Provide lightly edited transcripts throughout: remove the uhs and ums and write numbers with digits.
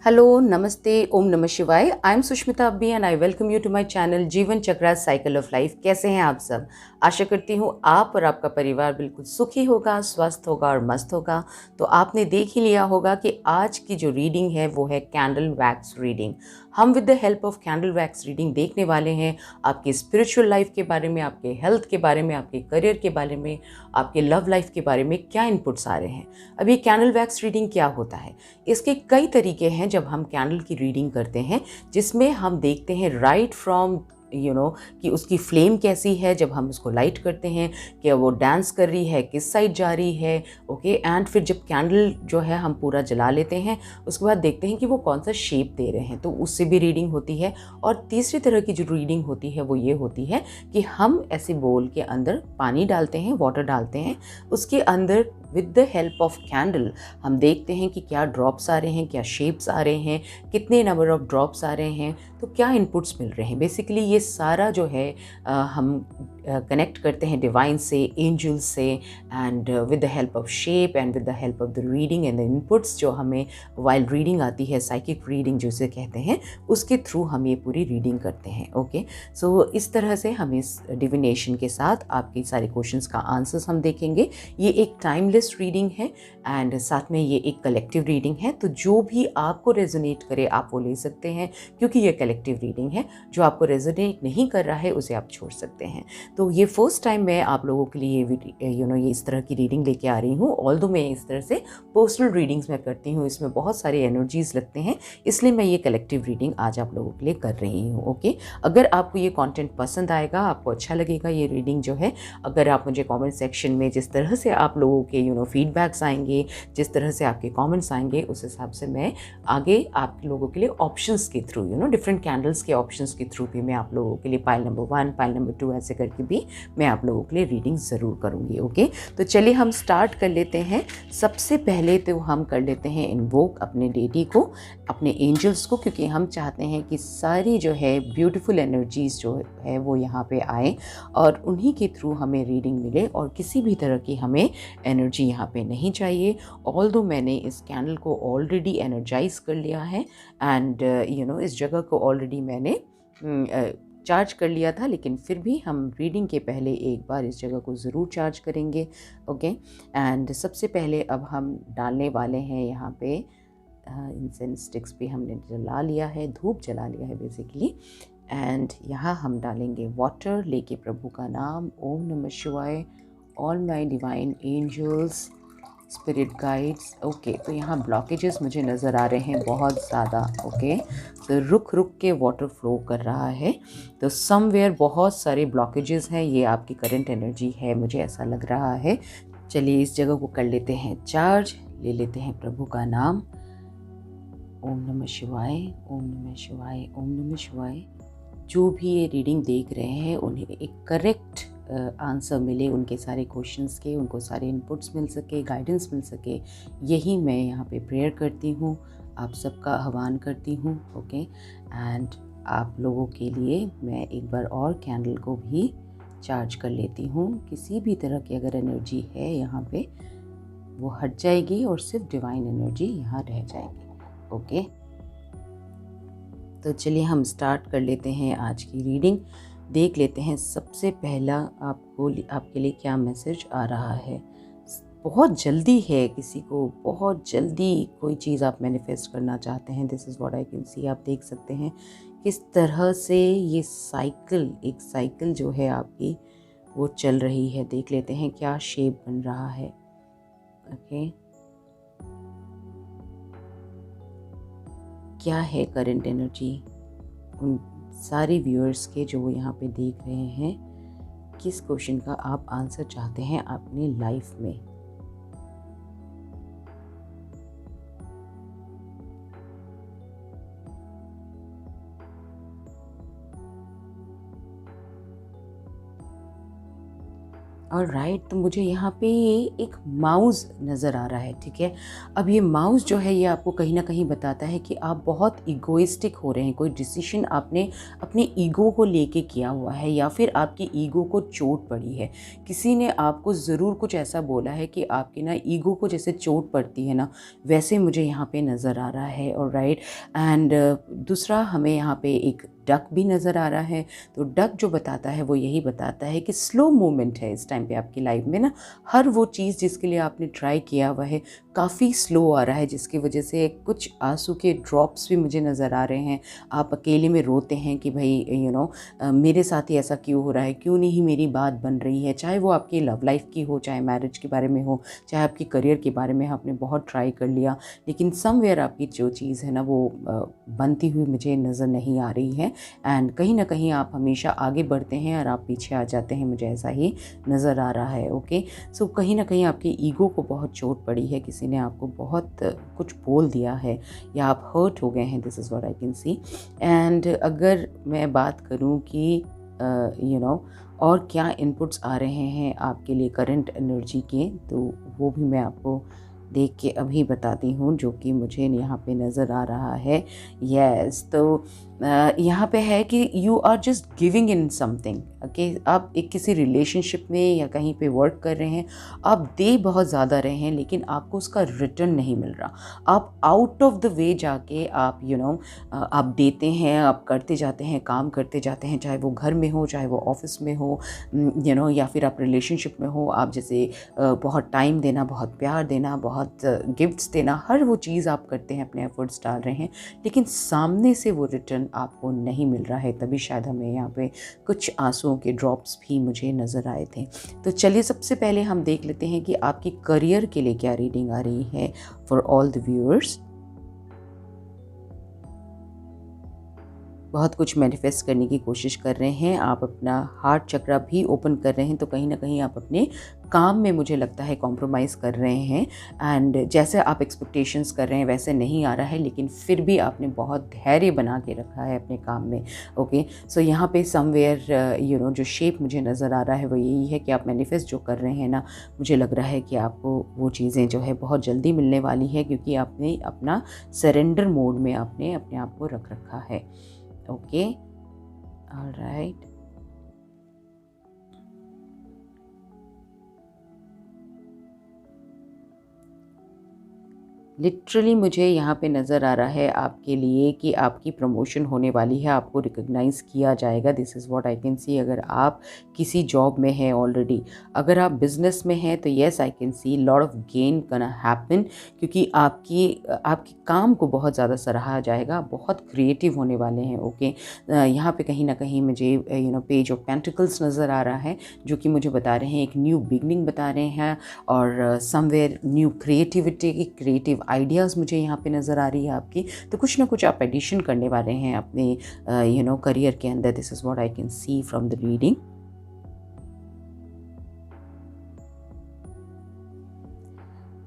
Hello, नमस्ते, ओम नमः शिवाय। I am Sushmita Abbi and I welcome you to my channel Jeevan Chakra cycle of life. कैसे हैं आप सब? आशा करती हूँ आप और आपका परिवार बिल्कुल सुखी होगा, स्वस्थ होगा और मस्त होगा। तो आपने देख ही लिया होगा कि आज की जो रीडिंग है वो है कैंडल वैक्स रीडिंग। हम with the help of candle wax reading देखने वाले हैं आपकी स्पिरिचुअल लाइफ के बारे में, आपके हेल्थ के बारे में, आपके करियर के बारे में, आपके लव लाइफ के बारे में क्या इनपुट्स आ रहे हैं। अब ये कैंडल वैक्स रीडिंग क्या होता है? इसके कई तरीके हैं जब हम कैंडल की रीडिंग करते हैं, जिसमें हम देखते हैं राइट फ्रॉम कि उसकी फ्लेम कैसी है जब हम उसको लाइट करते हैं, कि वो डांस कर रही है, किस साइड जा रही है। ओके, एंड फिर जब कैंडल जो है हम पूरा जला लेते हैं, उसके बाद देखते हैं कि वो कौन सा शेप दे रहे हैं, तो उससे भी रीडिंग होती है। और तीसरी तरह की जो रीडिंग होती है वो ये होती है कि हम ऐसे बोल के अंदर पानी डालते हैं, वाटर डालते हैं, उसके अंदर with the help of candle हम देखते हैं कि क्या ड्रॉप्स आ रहे हैं, क्या शेप्स आ रहे हैं, कितने नंबर ऑफ ड्रॉप्स आ रहे हैं, तो क्या इनपुट्स मिल रहे हैं। बेसिकली ये सारा जो है हम कनेक्ट करते हैं डिवाइन से, एंजल्स से, and with the help of shape and with the help of the reading and the inputs जो हमें वाइल रीडिंग आती है, साइकिक रीडिंग जिसे कहते हैं, उसके थ्रू हम ये पूरी रीडिंग करते हैं। ओके, सो इस तरह से हम इस डिविनेशन के साथ आपके सारे क्वेश्चंस का आंसर्स हम देखेंगे। ये एक टाइमलेस रीडिंग है एंड साथ में ये एक कलेक्टिव रीडिंग है, तो जो भी आपको रेजोनेट करे आप वो ले सकते हैं, क्योंकि ये कलेक्टिव रीडिंग है। जो आपको रेजोनेट नहीं कर रहा है उसे आप छोड़ सकते हैं। तो ये फर्स्ट टाइम मैं आप लोगों के लिए ये इस तरह की रीडिंग लेके आ रही हूँ। ऑल्दो मैं इस तरह से पर्सनल रीडिंग्स मैं करती हूँ, इसमें बहुत सारे एनर्जीज लगते हैं, इसलिए मैं ये कलेक्टिव रीडिंग आज आप लोगों के लिए कर रही हूँ। ओके, अगर आपको ये कंटेंट पसंद आएगा, आपको अच्छा लगेगा ये रीडिंग जो है, अगर आप मुझे कमेंट सेक्शन में जिस तरह से आप लोगों के फीडबैक्स आएंगे, जिस तरह से आपके कमेंट्स आएंगे, उस हिसाब से मैं आगे आप लोगों के लिए ऑप्शंस के थ्रू डिफरेंट कैंडल्स के ऑप्शंस के थ्रू भी मैं आप लोगों के लिए पाइल नंबर 1, पाइल नंबर 2 ऐसे करके भी मैं आप लोगों के लिए रीडिंग ज़रूर करूँगी। ओके, तो चलिए हम स्टार्ट कर लेते हैं। सबसे पहले तो हम कर लेते हैं इन्वोक अपने डेटी को, अपने एंजल्स को, क्योंकि हम चाहते हैं कि सारी जो है ब्यूटीफुल एनर्जीज जो है वो यहाँ पे आए और उन्हीं के थ्रू हमें रीडिंग मिले, और किसी भी तरह की हमें एनर्जी यहाँ पे नहीं चाहिए। ऑल्दो मैंने इस कैंडल को ऑलरेडी एनर्जाइज कर लिया है एंड इस जगह को ऑलरेडी मैंने चार्ज कर लिया था, लेकिन फिर भी हम रीडिंग के पहले एक बार इस जगह को ज़रूर चार्ज करेंगे। ओके, एंड सबसे पहले अब हम डालने वाले हैं यहाँ पे इंसेंस स्टिक्स भी हमने जला लिया है, धूप जला लिया है बेसिकली, एंड यहाँ हम डालेंगे वाटर लेके प्रभु का नाम, ओम नमः शिवाय, all my divine angels, spirit guides. Okay, तो यहाँ ब्लॉकेजेस मुझे नज़र आ रहे हैं बहुत ज़्यादा। ओके, तो रुक रुक के वाटर फ्लो कर रहा है, तो समवेयर बहुत सारे ब्लॉकेजेस हैं, ये आपकी करंट एनर्जी है, मुझे ऐसा लग रहा है। चलिए इस जगह को कर लेते हैं चार्ज, ले लेते हैं प्रभु का नाम, ओम नमः शिवाय, ओम नमः शिवाय, ओम नमः शिवाय। जो भी ये रीडिंग देख रहे हैं उन्हें एक करेक्ट आंसर मिले उनके सारे क्वेश्चंस के, उनको सारे इनपुट्स मिल सके, गाइडेंस मिल सके, यही मैं यहाँ पे प्रेयर करती हूँ, आप सबका आह्वान करती हूँ। ओके, एंड आप लोगों के लिए मैं एक बार और कैंडल को भी चार्ज कर लेती हूँ। किसी भी तरह की अगर एनर्जी है यहाँ पे वो हट जाएगी और सिर्फ डिवाइन एनर्जी यहाँ रह जाएगी। ओके, तो चलिए हम स्टार्ट कर लेते हैं आज की रीडिंग। देख लेते हैं सबसे पहला आपके लिए क्या मैसेज आ रहा है। बहुत जल्दी है, किसी को बहुत जल्दी कोई चीज़ आप मैनिफेस्ट करना चाहते हैं। This is what I can सी। आप देख सकते हैं किस तरह से ये एक साइकिल जो है आपकी वो चल रही है। देख लेते हैं क्या शेप बन रहा है। ओके, क्या है करंट एनर्जी उन सारे व्यूअर्स के जो यहाँ पे देख रहे हैं, किस क्वेश्चन का आप आंसर चाहते हैं अपनी लाइफ में। ऑलराइट, तो मुझे यहाँ पे एक माउस नज़र आ रहा है, ठीक है। अब ये माउस जो है ये आपको कहीं ना कहीं बताता है कि आप बहुत इगोइस्टिक हो रहे हैं। कोई डिसीजन आपने अपने ईगो को लेके किया हुआ है या फिर आपकी ईगो को चोट पड़ी है। किसी ने आपको ज़रूर कुछ ऐसा बोला है कि आपकी ना ईगो को जैसे चोट पड़ती है ना, वैसे मुझे यहाँ पे नज़र आ रहा है। ऑलराइट, एंड दूसरा हमें यहाँ पे एक डक भी नज़र आ रहा है। तो डक जो बताता है वो यही बताता है कि स्लो मूवमेंट है इस टाइम पे आपकी लाइफ में ना। हर वो चीज़ जिसके लिए आपने ट्राई किया हुआ है काफ़ी स्लो आ रहा है, जिसकी वजह से कुछ आंसू के ड्रॉप्स भी मुझे नज़र आ रहे हैं। आप अकेले में रोते हैं कि भाई मेरे साथ ही ऐसा क्यों हो रहा है, क्यों नहीं मेरी बात बन रही है। चाहे वो आपकी लव लाइफ की हो, चाहे मैरिज के बारे में हो, चाहे आपकी करियर के बारे में, आपने बहुत ट्राई कर लिया लेकिन समवेयर आपकी जो चीज़ है ना वो बनती हुई मुझे नज़र नहीं आ रही है। एंड कहीं ना कहीं आप हमेशा आगे बढ़ते हैं और आप पीछे आ जाते हैं, मुझे ऐसा ही नज़र आ रहा है। ओके, सो कहीं ना कहीं आपके ईगो को बहुत चोट पड़ी है, किसी ने आपको बहुत कुछ बोल दिया है या आप हर्ट हो गए हैं। This is what I can C. And अगर मैं बात करूं कि और क्या इनपुट्स आ रहे हैं आपके लिए करंट एनर्जी के, तो वो भी मैं आपको देख के अभी बताती हूँ, जो कि मुझे यहाँ पे नज़र आ रहा है। यस, तो यहाँ पे है कि you are just giving in something. Okay, आप एक किसी रिलेशनशिप में या कहीं पे वर्क कर रहे हैं, आप दे बहुत ज़्यादा रहे हैं लेकिन आपको उसका रिटर्न नहीं मिल रहा। आप आउट ऑफ द वे जाके आप आप देते हैं, आप करते जाते हैं, काम करते जाते हैं, चाहे वो घर में हो, चाहे वो ऑफिस में हो, या फिर आप रिलेशनशिप में हो। आप जैसे बहुत टाइम देना, बहुत प्यार देना, बहुत गिफ्ट्स देना, हर वो चीज़ आप करते हैं, अपने एफर्ट्स डाल रहे हैं, लेकिन सामने से वो रिटर्न आपको नहीं मिल रहा है। तभी शायद हमें यहाँ पे कुछ आंसुओं के ड्रॉप्स भी मुझे नज़र आए थे। तो चलिए सबसे पहले हम देख लेते हैं कि आपकी करियर के लिए क्या रीडिंग आ रही है फॉर ऑल द व्यूअर्स। बहुत कुछ मैनिफेस्ट करने की कोशिश कर रहे हैं, आप अपना हार्ट चक्रा भी ओपन कर रहे हैं, तो कहीं ना कहीं आप अपने काम में मुझे लगता है कॉम्प्रोमाइज़ कर रहे हैं। एंड जैसे आप एक्सपेक्टेशंस कर रहे हैं वैसे नहीं आ रहा है, लेकिन फिर भी आपने बहुत धैर्य बना के रखा है अपने काम में। ओके, सो यहाँ पे समवेयर जो शेप मुझे नज़र आ रहा है वो यही है कि आप मैनिफेस्ट जो कर रहे हैं ना, मुझे लग रहा है कि आपको वो चीज़ें जो है बहुत जल्दी मिलने वाली है, क्योंकि आपने अपना सरेंडर मोड में आपने अपने आप को रख रखा है। Okay, alright. लिटरली मुझे यहाँ पे नज़र आ रहा है आपके लिए कि आपकी प्रमोशन होने वाली है, आपको रिकॉग्नाइज़ किया जाएगा। This is what I can see. अगर आप किसी जॉब में हैं ऑलरेडी, अगर आप बिज़नेस में हैं, तो yes I can see lot of gain गना हैपन, क्योंकि आपकी काम को बहुत ज़्यादा सराहा जाएगा, बहुत क्रिएटिव होने वाले हैं। ओके, यहाँ पे कहीं ना कहीं मुझे पेज ऑफ पेंटिकल्स नज़र आ रहा है, जो कि मुझे बता रहे हैं एक न्यू बिगनिंग बता रहे हैं, और समवेयर न्यू क्रिएटिविटी की क्रिएटिव आइडियाज़ मुझे यहाँ पे नज़र आ रही है आपकी। तो कुछ ना कुछ आप एडिशन करने वाले हैं अपने करियर के अंदर। This is what I can C from the reading.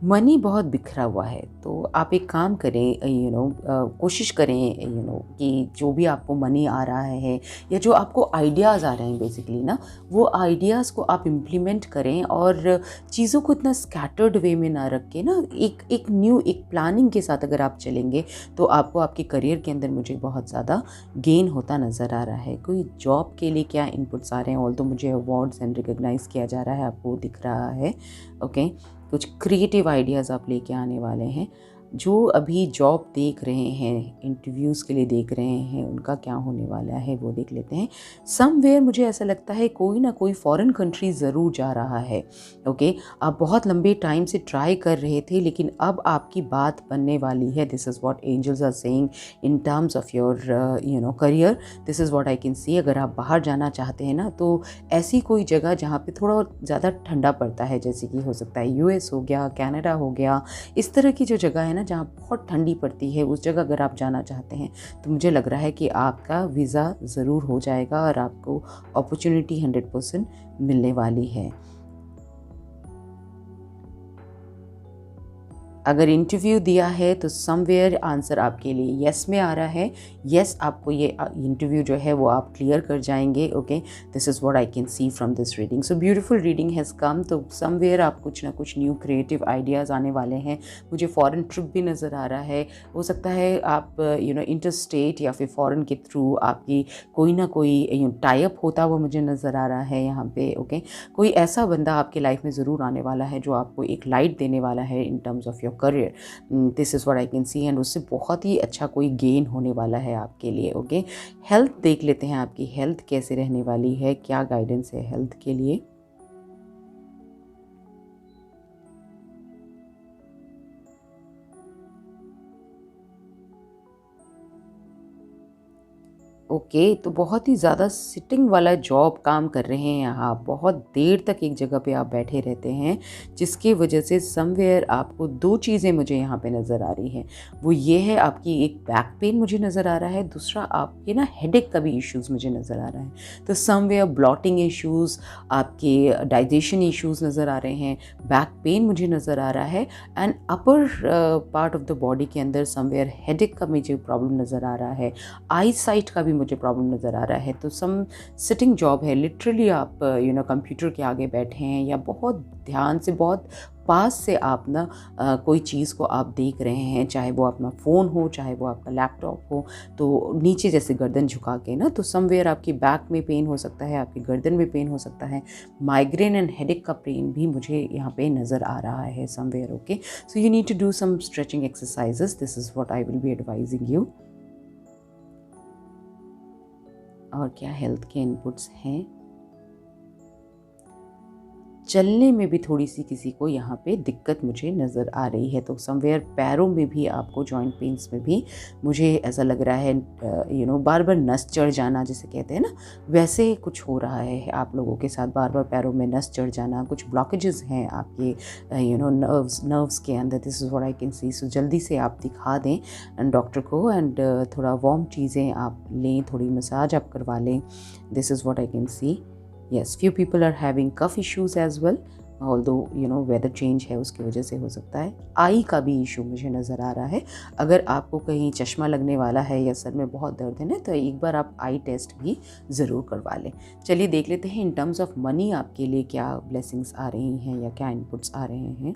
Money बहुत बिखरा हुआ है, तो आप एक काम करें, कोशिश करें कि जो भी आपको मनी आ रहा है या जो आपको आइडियाज़ आ रहे हैं बेसिकली ना, वो आइडियाज़ को आप इम्प्लीमेंट करें, और चीज़ों को इतना स्कैटर्ड वे में ना रख के ना एक न्यू एक प्लानिंग के साथ अगर आप चलेंगे, तो आपको आपके करियर के अंदर मुझे बहुत ज़्यादा गेन होता नज़र आ रहा है। कोई जॉब के लिए क्या इनपुट्स आ रहे हैं, ऑल तो मुझे अवार्ड्स एंड रिकॉग्नाइज़ किया जा रहा है, आपको दिख रहा है। ओके, कुछ क्रिएटिव आइडियाज़ आप लेके आने वाले हैं। जो अभी जॉब देख रहे हैं, इंटरव्यूज़ के लिए देख रहे हैं, उनका क्या होने वाला है वो देख लेते हैं। समवेयर मुझे ऐसा लगता है कोई ना कोई फॉरेन कंट्री ज़रूर जा रहा है। ओके, आप बहुत लंबे टाइम से ट्राई कर रहे थे, लेकिन अब आपकी बात बनने वाली है। This is what angels are saying in terms of your career. This is what I can see. अगर आप बाहर जाना चाहते हैं ना, तो ऐसी कोई जगह जहाँ पे थोड़ा ज़्यादा ठंडा पड़ता है, जैसे कि हो सकता है यूएस हो गया, कनाडा हो गया, इस तरह की जो जगह है ना जहाँ बहुत ठंडी पड़ती है, उस जगह अगर आप जाना चाहते हैं, तो मुझे लग रहा है कि आपका वीज़ा ज़रूर हो जाएगा और आपको अपॉर्चुनिटी 100% मिलने वाली है। अगर इंटरव्यू दिया है तो समवेयर आंसर आपके लिए यस में आ रहा है। यस, आपको ये इंटरव्यू जो है वो आप क्लियर कर जाएंगे। Okay, this is what I can C from this reading. So beautiful reading has come. तो समवेयर आप कुछ ना कुछ न्यू क्रिएटिव आइडियाज़ आने वाले हैं। मुझे फॉरेन ट्रिप भी नज़र आ रहा है। हो सकता है आप इंटर स्टेट या फिर फॉरेन के थ्रू आपकी कोई ना कोई टाई अप होता हुआ मुझे नज़र आ रहा है यहाँ पे। ओके, कोई ऐसा बंदा आपके लाइफ में ज़रूर आने वाला है जो आपको एक लाइट देने वाला है इन terms of your career. This is what I can C and उससे बहुत ही अच्छा कोई गेन होने वाला है आपके लिए। ओके, हेल्थ देख लेते हैं, आपकी हेल्थ कैसे रहने वाली है, क्या गाइडेंस है हेल्थ के लिए। ओके, तो बहुत ही ज़्यादा सिटिंग वाला जॉब काम कर रहे हैं यहाँ, बहुत देर तक एक जगह पे आप बैठे रहते हैं, जिसकी वजह से समवेयर आपको दो चीज़ें मुझे यहाँ पे नज़र आ रही हैं। वो ये है, आपकी एक बैक पेन मुझे नज़र आ रहा है, दूसरा आपके ना हेडेक का भी इश्यूज़ मुझे नज़र आ रहा है। तो समवेयर ब्लॉटिंग इश्यूज़, आपके डाइजेशन इश्यूज़ नज़र आ रहे हैं, बैक पेन मुझे नज़र आ रहा है and upper part of the body के अंदर समवेयर हेडेक का मुझे प्रॉब्लम नज़र आ रहा है, आई साइट का भी मुझे प्रॉब्लम नज़र आ रहा है। तो सम सिटिंग जॉब है, लिटरली आप कंप्यूटर के आगे बैठे हैं या बहुत ध्यान से, बहुत पास से आप ना कोई चीज़ को आप देख रहे हैं, चाहे वो अपना फ़ोन हो, चाहे वो आपका लैपटॉप हो, तो नीचे जैसे गर्दन झुका के ना, तो समवेयर आपकी बैक में पेन हो सकता है, आपकी गर्दन में पेन हो सकता है, माइग्रेन एंड हेडेक का पेन भी मुझे यहाँ पे नज़र आ रहा है somewhere. Okay, so you need to do some stretching exercises, this is what I will be advising you. और क्या हेल्थ के इनपुट्स हैं। चलने में भी थोड़ी सी किसी को यहाँ पे दिक्कत मुझे नज़र आ रही है। तो समवेयर पैरों में भी आपको जॉइंट पेन्स में भी मुझे ऐसा लग रहा है बार बार नस चढ़ जाना, जिसे कहते हैं ना, वैसे कुछ हो रहा है आप लोगों के साथ। बार बार पैरों में नस चढ़ जाना, कुछ ब्लॉकेजेस हैं आपके नर्व्स के अंदर। This is what I can see. So जल्दी से आप दिखा दें डॉक्टर को एंड थोड़ा वार्म चीज़ें आप लें, थोड़ी मसाज आप करवा लें। This is what I can C. Yes, few people are having cough issues as well, although weather change है, उसकी वजह से हो सकता है। आई का भी इशू मुझे नज़र आ रहा है। अगर आपको कहीं चश्मा लगने वाला है या सर में बहुत दर्द है ना, तो एक बार आप आई टेस्ट भी ज़रूर करवा लें। चलिए देख लेते हैं इन टर्म्स ऑफ मनी आपके लिए क्या ब्लेसिंग्स आ रही हैं या क्या इनपुट्स आ रहे हैं।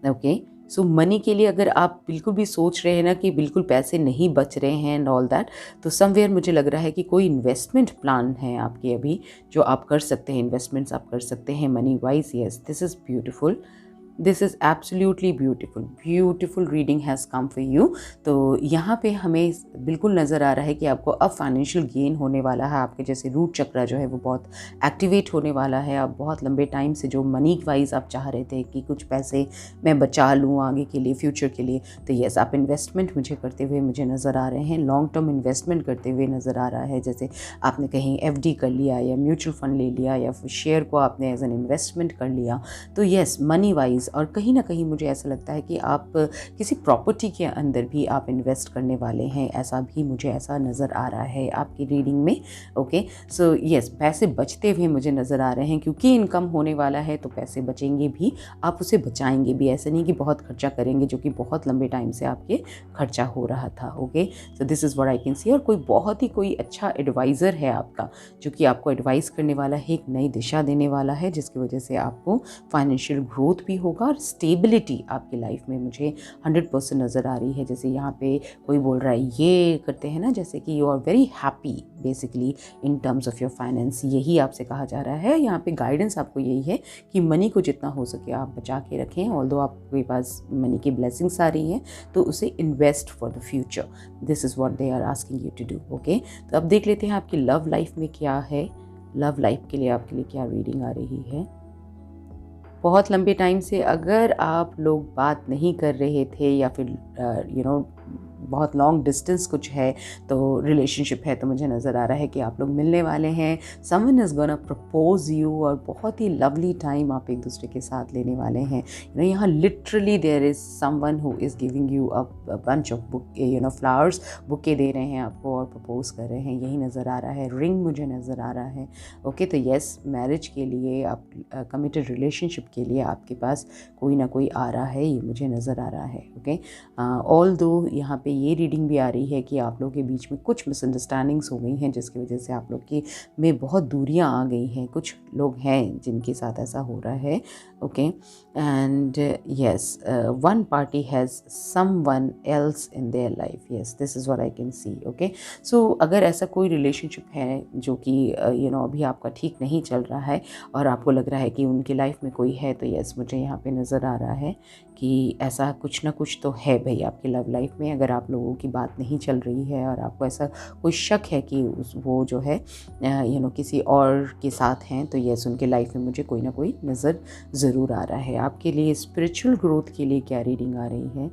ओके, सो मनी के लिए अगर आप बिल्कुल भी सोच रहे हैं ना कि बिल्कुल पैसे नहीं बच रहे हैं एंड ऑल दैट, तो समवेयर मुझे लग रहा है कि कोई इन्वेस्टमेंट प्लान है आपके अभी जो आप कर सकते हैं, इन्वेस्टमेंट्स आप कर सकते हैं money wise. Yes, this is beautiful, this is absolutely beautiful, beautiful reading has come for you. तो यहाँ पे हमें बिल्कुल नज़र आ रहा है कि आपको अब फाइनेंशियल गेन होने वाला है। आपके जैसे रूट चक्रा जो है वो बहुत एक्टिवेट होने वाला है। आप बहुत लंबे टाइम से जो मनी वाइज आप चाह रहे थे कि कुछ पैसे मैं बचा लूँ आगे के लिए, फ्यूचर के लिए, तो यस, आप इन्वेस्टमेंट मुझे करते हुए मुझे नज़र आ रहे हैं। लॉन्ग टर्म इन्वेस्टमेंट करते हुए नज़र आ रहा है, जैसे आपने कहीं FD कर लिया या म्यूचुअल फंड ले लिया या फिर शेयर को आपने एज एन इन्वेस्टमेंट कर लिया। तो यस, मनी वाइज, और कहीं ना कहीं मुझे ऐसा लगता है कि आप किसी प्रॉपर्टी के अंदर भी आप इन्वेस्ट करने वाले हैं, ऐसा भी मुझे ऐसा नज़र आ रहा है आपकी रीडिंग में। ओके, सो यस, पैसे बचते हुए मुझे नज़र आ रहे हैं, क्योंकि इनकम होने वाला है तो पैसे बचेंगे भी, आप उसे बचाएंगे भी। ऐसे नहीं कि बहुत खर्चा करेंगे जो कि बहुत लंबे टाइम से आपके खर्चा हो रहा था। Okay, so this is what I can सी। और कोई अच्छा एडवाइज़र है आपका जो कि आपको एडवाइस करने वाला है, एक नई दिशा देने वाला है, जिसकी वजह से आपको फाइनेंशियल ग्रोथ भी होगा और स्टेबिलिटी आपकी लाइफ में मुझे 100% नज़र आ रही है। जैसे यहाँ पे कोई बोल रहा है, ये करते हैं ना, जैसे कि you are very happy basically in terms of your finance, यही आपसे कहा जा रहा है। यहाँ पे गाइडेंस आपको यही है कि मनी को जितना हो सके आप बचा के रखें, ऑल्दो आपके पास मनी की ब्लेसिंग्स आ रही हैं, तो उसे invest for the future. This is what they are asking you to do. Okay, तो अब देख लेते हैं आपकी लव लाइफ में क्या है। लव लाइफ के लिए आपके लिए क्या रीडिंग आ रही है। बहुत लंबे टाइम से अगर आप लोग बात नहीं कर रहे थे या फिर बहुत लॉन्ग डिस्टेंस कुछ है तो रिलेशनशिप है, तो मुझे नज़र आ रहा है कि आप लोग मिलने वाले हैं, someone is gonna propose you, और बहुत ही लवली टाइम आप एक दूसरे के साथ लेने वाले हैं। यहाँ literally there is someone who is giving you a bunch of flowers, bouquet दे रहे हैं आपको और प्रपोज कर रहे हैं, यही नज़र आ रहा है। रिंग मुझे नज़र आ रहा है। ओके, तो यस, मैरिज के लिए, आप कमिटेड रिलेशनशिप के लिए आपके पास कोई ना कोई आ रहा है, ये मुझे नज़र आ रहा है। ओके, ऑल दो यहाँ पे ये रीडिंग भी आ रही है कि आप लोगों के बीच में कुछ मिसअंडरस्टैंडिंग्स हो गई हैं, जिसकी वजह से आप लोग की में बहुत दूरियां आ गई हैं। कुछ लोग हैं जिनके साथ ऐसा हो रहा है। Okay, and yes, one party has someone else in their life. Yes, this is what I can see. Okay, so अगर ऐसा कोई रिलेशनशिप है जो कि अभी आपका ठीक नहीं चल रहा है और आपको लग रहा है कि उनकी लाइफ में कोई है, तो यस, मुझे यहाँ पे नज़र आ रहा है कि ऐसा कुछ ना कुछ तो है भाई आपकी लव लाइफ में। अगर आप लोगों की बात नहीं चल रही है और आपको ऐसा कोई शक है कि वो जो है किसी और के साथ हैं, तो यस, उनके लाइफ में मुझे कोई ना कोई नज़र ज़रूर आ रहा है। आपके लिए स्पिरिचुअल ग्रोथ के लिए क्या रीडिंग आ रही है?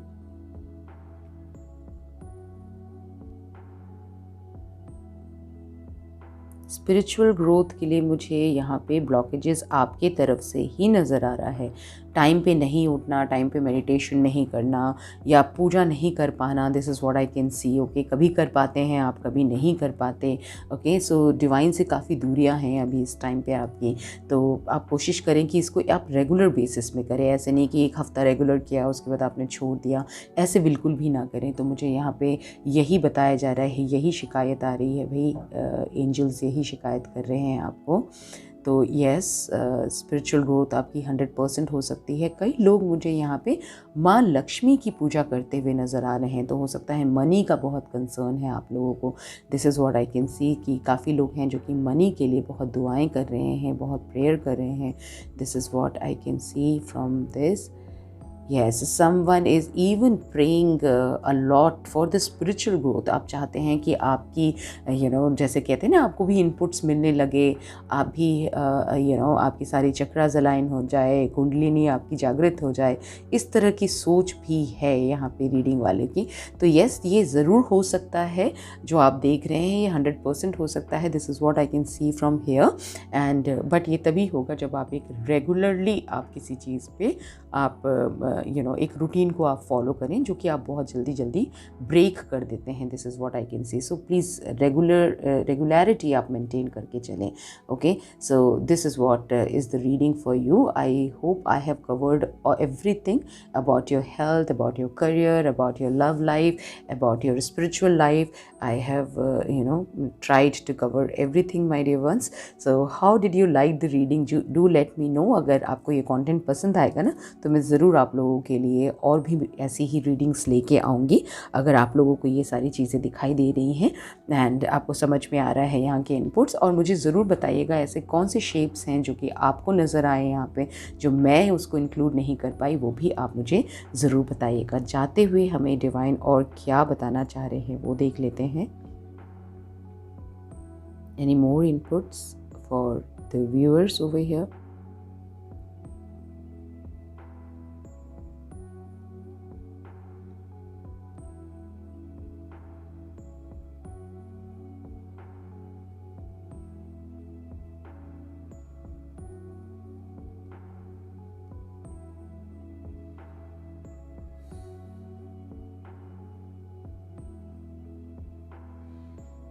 स्पिरिचुअल ग्रोथ के लिए मुझे यहाँ पे ब्लॉकेजेस आपके तरफ से ही नज़र आ रहा है। टाइम पे नहीं उठना, टाइम पे मेडिटेशन नहीं करना या पूजा नहीं कर पाना, this is what I can see. Okay, कभी कर पाते हैं आप, कभी नहीं कर पाते। ओके, सो डिवाइन से काफ़ी दूरियां हैं अभी इस टाइम पे आपकी, तो आप कोशिश करें कि इसको आप रेगुलर बेसिस में करें। ऐसे नहीं कि एक हफ़्ता रेगुलर किया उसके बाद आपने छोड़ दिया, ऐसे बिल्कुल भी ना करें। तो मुझे यहाँ पे यही बताया जा रहा है, यही शिकायत आ रही है भाई, एंजल्स यही शिकायत कर रहे हैं आपको। तो यस, स्पिरिचुअल ग्रोथ आपकी 100% हो सकती है। कई लोग मुझे यहाँ पे माँ लक्ष्मी की पूजा करते हुए नज़र आ रहे हैं, तो हो सकता है मनी का बहुत कंसर्न है आप लोगों को। This is what I can सी कि काफ़ी लोग हैं जो कि मनी के लिए बहुत दुआएं कर रहे हैं, बहुत प्रेयर कर रहे हैं। This is what I can C from this. Yes, someone is even praying a lot for the spiritual growth. आप चाहते हैं कि आपकी जैसे कहते हैं ना, आपको भी इनपुट्स मिलने लगे, आप भी आपकी सारी चक्रास अलाइन हो जाए, कुंडलिनी आपकी जागृत हो जाए, इस तरह की सोच भी है यहाँ पे रीडिंग वाले की। तो यस, ये ज़रूर हो सकता है, जो आप देख रहे हैं ये 100% हो सकता है। This is what I can C from here and but ये तभी होगा जब आप एक रेगुलरली आप किसी चीज़ पे आप एक रूटीन को आप फॉलो करें, जो कि आप बहुत जल्दी ब्रेक कर देते हैं। This is what I can see. So please regularity आप मेंटेन करके चलें। Okay, so this is what is the reading for you. I hope I have covered everything about your health, about your career, about your love life, about your spiritual life. I have tried to cover everything, my dear ones. So how did you like the reading? Do let me know. अगर आपको ये content पसंद आएगा ना, तो मैं ज़रूर आप लोगों के लिए और भी ऐसी ही रीडिंग्स लेके आऊँगी। अगर आप लोगों को ये सारी चीज़ें दिखाई दे रही हैं एंड आपको समझ में आ रहा है यहाँ के इनपुट्स, और मुझे ज़रूर बताइएगा ऐसे कौन से शेप्स हैं जो कि आपको नज़र आए यहाँ पे, जो मैं उसको इंक्लूड नहीं कर पाई, वो भी आप मुझे ज़रूर बताइएगा। जाते हुए हमें डिवाइन और क्या बताना चाह रहे हैं वो देख लेते हैं। Any more inputs for the viewers over here?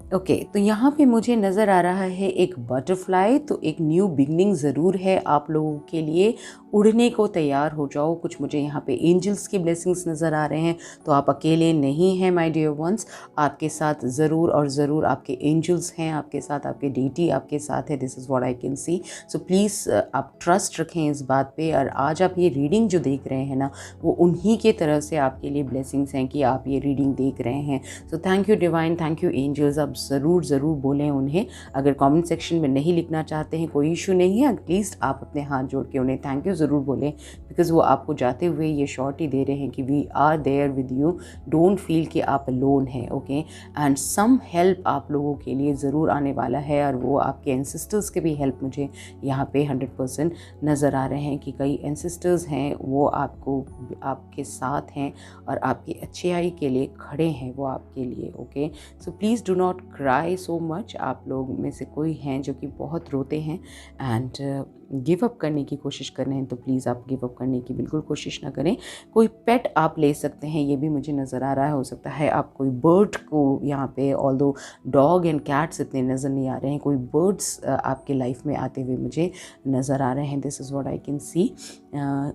Okay, तो यहाँ पे मुझे नज़र आ रहा है एक बटरफ्लाई, तो एक न्यू बिगनिंग ज़रूर है आप लोगों के लिए। उड़ने को तैयार हो जाओ। कुछ मुझे यहाँ पे एंजल्स की ब्लेसिंग्स नज़र आ रहे हैं, तो आप अकेले नहीं हैं माय डियर वंस। आपके साथ ज़रूर और ज़रूर आपके एंजल्स हैं, आपके साथ आपके डीटी आपके साथ है। This is what I can see. So please आप ट्रस्ट रखें इस बात पे। और आज आप ये रीडिंग जो देख रहे हैं ना, वो उन्हीं के तरफ से आपके लिए ब्लेसिंग्स हैं कि आप ये रीडिंग देख रहे हैं। So thank you divine, thank you angels. आप ज़रूर बोलें उन्हें। अगर कमेंट सेक्शन में नहीं लिखना चाहते हैं कोई इशू नहीं है, एटलीस्ट आप अपने हाथ जोड़ के उन्हें थैंक यू ज़रूर बोलें, बिकॉज़ वो आपको जाते हुए ये श्योरिटी दे रहे हैं कि we are there with you, don't feel कि आप अलोन हैं। ओके, एंड सम हेल्प आप लोगों के लिए ज़रूर आने वाला है, और वो आपके एंसेस्टर्स के भी हेल्प मुझे यहाँ पे 100% नज़र आ रहे हैं कि कई एंसेस्टर्स हैं वो आपको आपके साथ हैं और आपकी अच्छाई के लिए खड़े हैं वो आपके लिए। Okay, so please do not cry so much. आप लोग में से कोई हैं जो कि बहुत रोते हैं एंड गिव अप करने की कोशिश कर रहे हैं, तो प्लीज़ आप गिव अप करने की बिल्कुल कोशिश ना करें। कोई पेट आप ले सकते हैं, ये भी मुझे नज़र आ रहा है। हो सकता है आप कोई बर्ड को यहाँ पे, ऑल्दो डॉग एंड कैट्स इतने नज़र नहीं आ रहे हैं, कोई बर्ड्स आपके लाइफ में आते हुए मुझे नज़र आ रहे हैं। This is what I can see.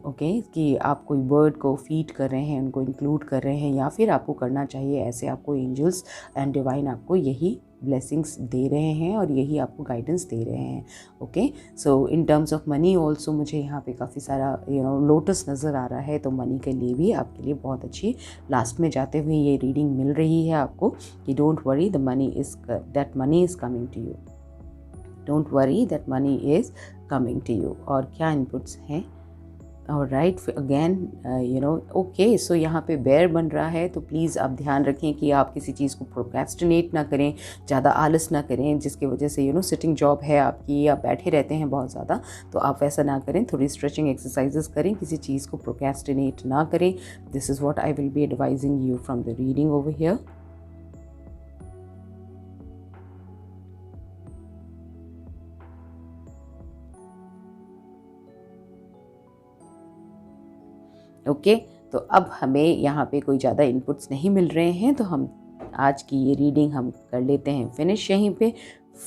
Okay, कि आप कोई बर्ड को फीड कर रहे हैं, उनको इंक्लूड कर रहे हैं, या फिर आपको करना चाहिए ऐसे। आपको एंजल्स एंड डिवाइन आपको यही ब्लेसिंग्स दे रहे हैं और यही आपको गाइडेंस दे रहे हैं। Okay, so in terms of money also मुझे यहाँ पे काफ़ी सारा लोटस नज़र आ रहा है, तो मनी के लिए भी आपके लिए बहुत अच्छी लास्ट में जाते हुए ये रीडिंग मिल रही है आपको कि don't worry, the money is that money is coming to you, don't worry that money is coming to you. और क्या इनपुट्स हैं? और राइट अगेन ओके, सो यहाँ पे बेयर बन रहा है, तो प्लीज़ आप ध्यान रखें कि आप किसी चीज़ को प्रोक्रेस्टिनेट ना करें, ज़्यादा आलस ना करें, जिसकी वजह से सिटिंग जॉब है आपकी, या बैठे रहते हैं बहुत ज़्यादा, तो आप वैसा ना करें। थोड़ी स्ट्रेचिंग एक्सरसाइजेस करें, किसी चीज़ को प्रोक्रेस्टिनेट ना करें। This is what I will be advising you from the reading over here. Okay, तो अब हमें यहाँ पे कोई ज़्यादा इनपुट्स नहीं मिल रहे हैं, तो हम आज की ये रीडिंग हम कर लेते हैं फिनिश यहीं पे।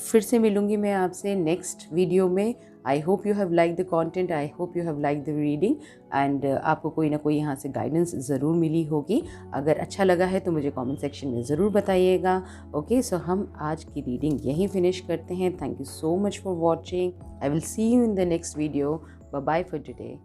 फिर से मिलूँगी मैं आपसे नेक्स्ट वीडियो में। I hope you have like the content, I hope you have like the reading, and आपको कोई ना कोई यहाँ से गाइडेंस ज़रूर मिली होगी। अगर अच्छा लगा है तो मुझे कमेंट सेक्शन में ज़रूर बताइएगा। ओके, सो हम आज की रीडिंग यहीं फिनिश करते हैं। Thank you so much for watching. I will see you in the next video. Bye bye for today.